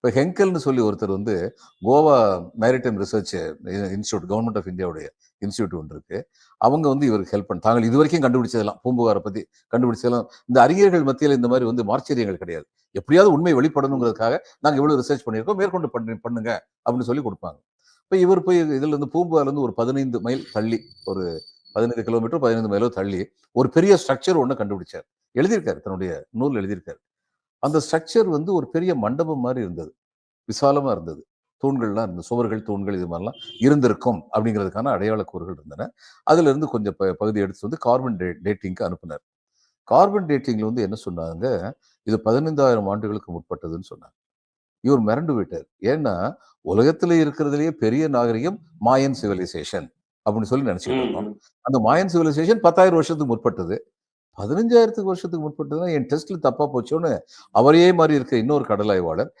இப்ப ஹெங்கெல்னு சொல்லி ஒருத்தர் வந்து Goa maritime research institute government of இந்தியாவுடைய இன்ஸ்டியூட் ஒன்று இருக்கு. அவங்க வந்து இவருக்கு ஹெல்ப் தாங்கள் இதுவரைக்கும் கண்டுபிடிச்சதெல்லாம் பூம்புகாரை பத்தி கண்டுபிடிச்சதெல்லாம் இந்த அறிஞர்கள் மத்தியில் இந்த மாதிரி வந்து மார்ச்சரியங்கள் கிடையாது. எப்படியாவது உண்மை வெளிப்படணுங்கிறதுக்காக நாங்க இவ்வளவு ரிசர்ச் பண்ணியிருக்கோம், மேற்கொண்டு பண்ணுங்க அப்படின்னு சொல்லி கொடுப்பாங்க. இப்ப இவர் போய் இதுல இருந்து பூம்புகார்ல இருந்து ஒரு 15 மைல் தள்ளி, ஒரு 15 கிலோமீட்டர் 15 மைலோ தள்ளி ஒரு பெரிய ஸ்ட்ரக்சர் ஒண்ணு கண்டுபிடிச்சார். எழுதியிருக்காரு, தன்னுடைய நூல் எழுதியிருக்காரு. அந்த ஸ்ட்ரக்சர் வந்து ஒரு பெரிய மண்டபம் மாதிரி இருந்தது. விசாலமா இருந்தது. தூண்கள்லாம் இருந்தது. சுவர்கள், தூண்கள் இது மாதிரிலாம் இருந்திருக்கும் அப்படிங்கிறதுக்கான அடையாள கூறுகள் இருந்தன. அதுல இருந்து கொஞ்சம் பகுதி எடுத்து வந்து கார்பன் டேட்டிங்க்கு அனுப்புனார். கார்பன் டேட்டிங்ல வந்து என்ன சொன்னாங்க, இது 15,000 ஆண்டுகளுக்கு முற்பட்டதுன்னு சொன்னாங்க. இவர் மிரண்டு விட்டார். ஏன்னா, உலகத்திலே இருக்கிறதுலயே பெரிய நாகரிகம் மாயன் சிவிலைசேஷன் அப்படின்னு சொல்லி நினைச்சுக்கிட்டு இருந்தோம். ம். அந்த மாயன் சிவிலைசேஷன் 10,000 வருஷத்துக்கு முற்பட்டது. 15,000 வருஷத்துக்கு முற்பட்டதுன்னா என் டெஸ்ட்ல தப்பா போச்சோன்னு அவரையே மாறி இருக்க இன்னொரு கடல் ஆய்வாளர்